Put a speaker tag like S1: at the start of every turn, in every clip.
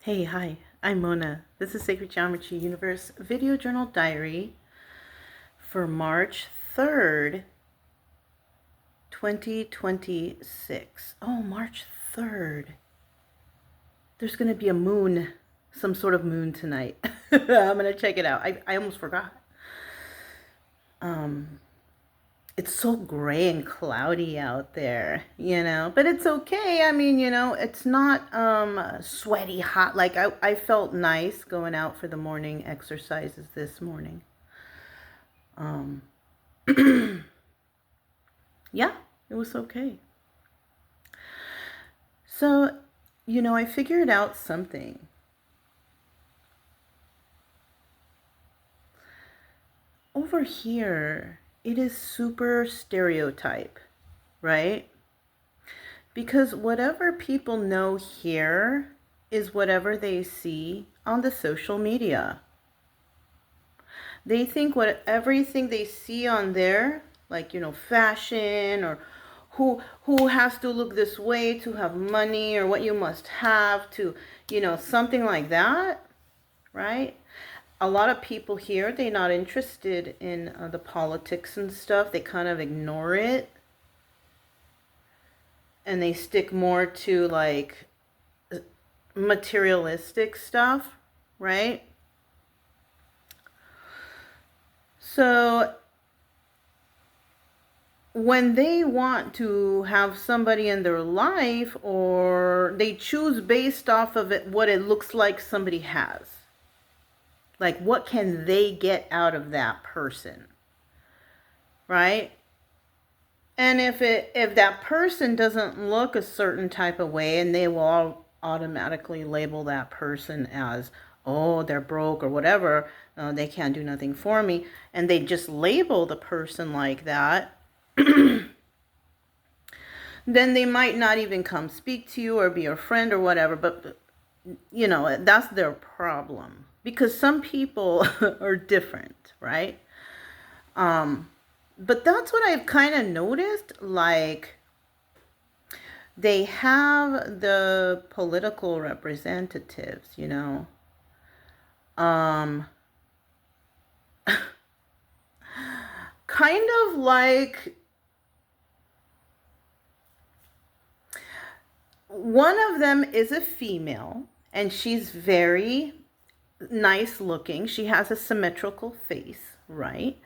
S1: Hey, hi, I'm Mona. This is Sacred Geometry Universe Video Journal Diary for March 3rd, 2026. Oh, March 3rd. There's going to be a moon, some sort of moon tonight. I'm going to check it out. I almost forgot. It's so gray and cloudy out there, but it's okay. I mean, it's not sweaty hot. Like I felt nice going out for the morning exercises this morning. Yeah, it was okay. So, I figured out something. Over here, it is super stereotype, right? Because whatever people know here is whatever they see on the social media. They think everything they see on there, like, fashion or who has to look this way to have money, or what you must have to, something like that, right? A lot of people here, they're not interested in the politics and stuff. They kind of ignore it. And they stick more to like materialistic stuff, right? So when they want to have somebody in their life, or they choose based off of it, what it looks like somebody has. Like, what can they get out of that person? Right? And if that person doesn't look a certain type of way, and they will automatically label that person as, oh, they're broke or whatever, they can't do nothing for me, and they just label the person like that, then they might not even come speak to you or be your friend or whatever. But that's their problem, because some people are different, right? But that's what I've kind of noticed. Like, they have the political representatives, kind of like, one of them is a female, and she's very nice looking. She has a symmetrical face, right?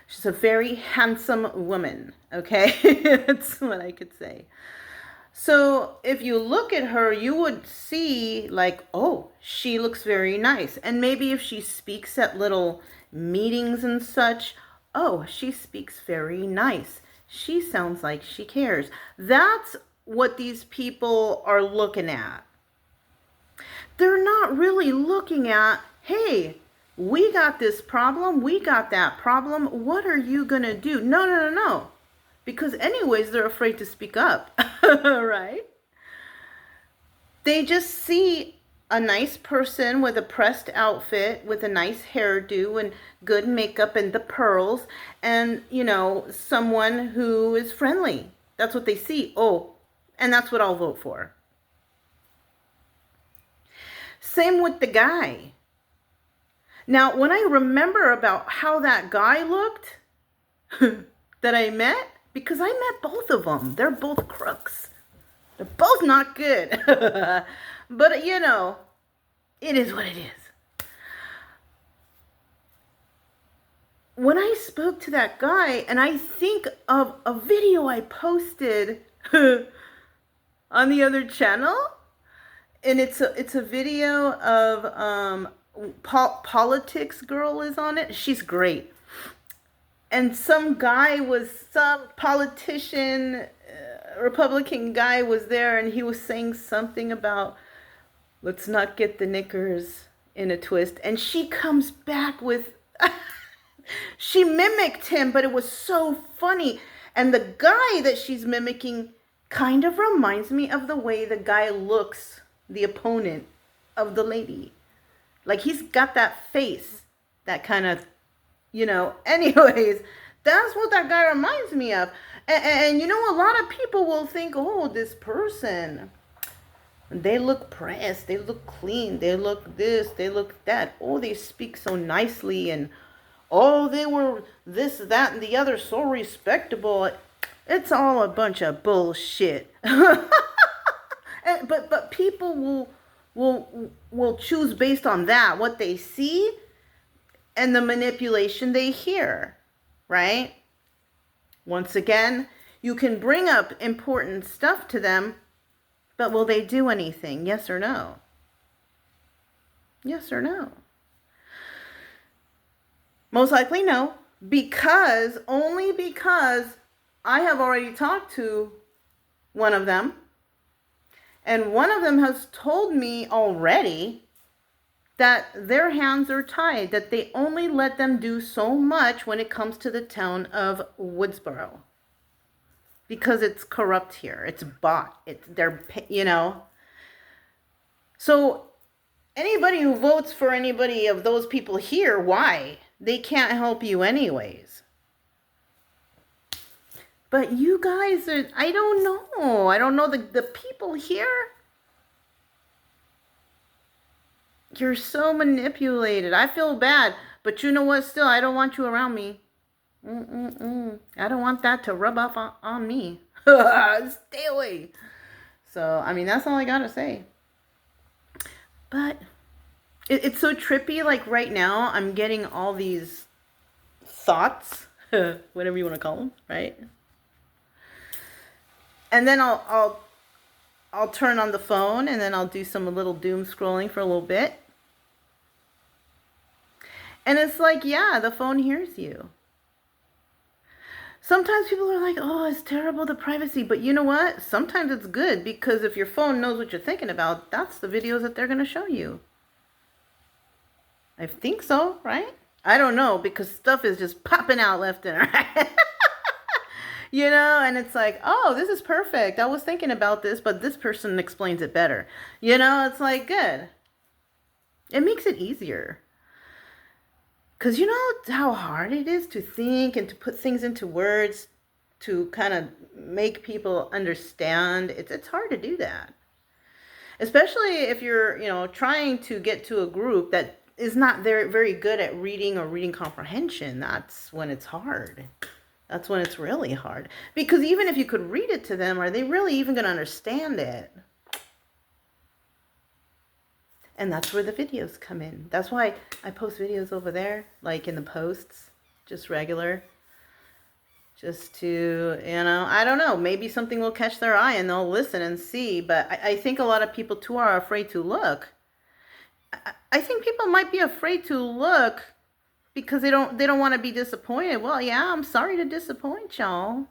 S1: She's a very handsome woman, okay? That's what I could say. So if you look at her, you would see like, oh, she looks very nice. And maybe if she speaks at little meetings and such, oh, she speaks very nice. She sounds like she cares. That's what these people are looking at. They're not really looking at, hey, we got this problem, we got that problem, what are you going to do? No. Because anyways, they're afraid to speak up, right? They just see a nice person with a pressed outfit, with a nice hairdo and good makeup and the pearls, and, someone who is friendly. That's what they see. Oh, and that's what I'll vote for. Same with the guy. Now, when I remember about how that guy looked that I met, because I met both of them. They're both crooks. They're both not good. But, it is what it is. When I spoke to that guy, and I think of a video I posted on the other channel, and it's a video of politics girl is on it. She's great. And some politician, Republican guy was there, and he was saying something about, let's not get the knickers in a twist. And she comes back with, she mimicked him, but it was so funny. And the guy that she's mimicking kind of reminds me of the way the guy looks, the opponent of the lady. Like, he's got that face, that kind of, anyways, that's what that guy reminds me of. And a lot of people will think, oh, this person, They look pressed, they look clean, they look this, they look that. Oh, they speak so nicely, and oh, they were this, that, and the other, so respectable. It's all a bunch of bullshit. But people will choose based on that, what they see and the manipulation they hear, right? Once again, you can bring up important stuff to them, but will they do anything? Yes or no? Yes or no? Most likely no, only because I have already talked to one of them, and one of them has told me already that their hands are tied, that they only let them do so much when it comes to the town of Woodsboro. Because it's corrupt here. It's bought. They're. So anybody who votes for anybody of those people here, why? They can't help you anyways. But you guys are, I don't know. I don't know the people here. You're so manipulated. I feel bad. But you know what? Still, I don't want you around me. I don't want that to rub off on me. Stay away. So, I mean, that's all I got to say. But it's so trippy. Like right now, I'm getting all these thoughts, whatever you want to call them, right? And then I'll turn on the phone, and then I'll do some little doom scrolling for a little bit. And it's like, yeah, the phone hears you. Sometimes people are like, oh, it's terrible, the privacy. But you know what? Sometimes it's good, because if your phone knows what you're thinking about, that's the videos that they're going to show you. I think so, right? I don't know, because stuff is just popping out left and right. And it's like, oh, this is perfect. I was thinking about this, but this person explains it better. It's like, good. It makes it easier. Because you know how hard it is to think and to put things into words to kind of make people understand. It's hard to do that. Especially if you're, trying to get to a group that is not very good at reading or reading comprehension. That's when it's hard. That's when it's really hard. Because even if you could read it to them, are they really even going to understand it? And that's where the videos come in. That's why I post videos over there, like in the posts, just regular. Just to, I don't know, maybe something will catch their eye and they'll listen and see. But I think a lot of people too are afraid to look. I think people might be afraid to look because they don't want to be disappointed. Well, yeah, I'm sorry to disappoint y'all.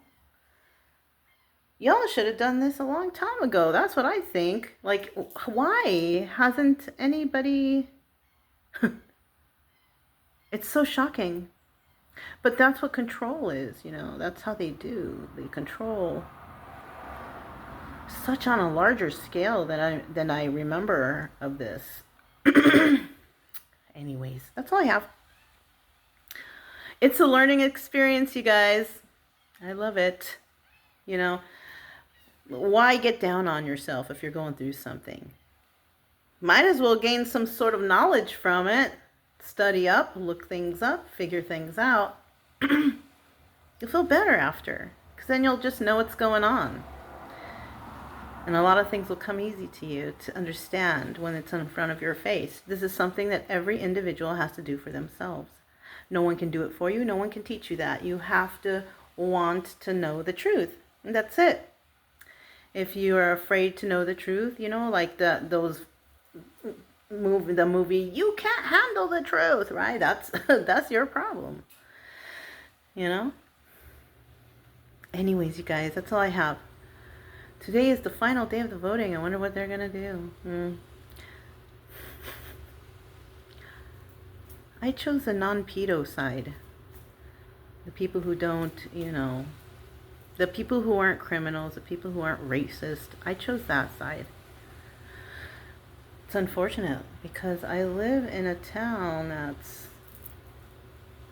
S1: Y'all should have done this a long time ago. That's what I think. Like, why hasn't anybody... It's so shocking. But that's what control is, That's how they do. They control such on a larger scale than I remember of this. Anyways, that's all I have. It's a learning experience, you guys. I love it. Why get down on yourself if you're going through something? Might as well gain some sort of knowledge from it. Study up, look things up, figure things out. You'll feel better after, because then you'll just know what's going on. And a lot of things will come easy to you to understand when it's in front of your face. This is something that every individual has to do for themselves. No one can do it for you. No one can teach you that. You have to want to know the truth. And that's it. If you are afraid to know the truth, like the movie, You Can't Handle the Truth, right? That's your problem. Anyways, you guys, that's all I have. Today is the final day of the voting. I wonder what they're going to do. I chose the non-pedo side. The people who don't, the people who aren't criminals, the people who aren't racist. I chose that side. It's unfortunate because I live in a town that's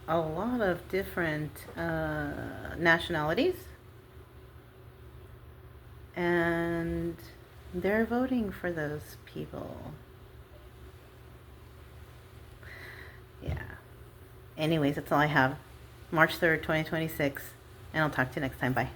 S1: a lot of different nationalities. And They're voting for those people. Yeah. Anyways, that's all I have. March 3rd, 2026. And I'll talk to you next time. Bye.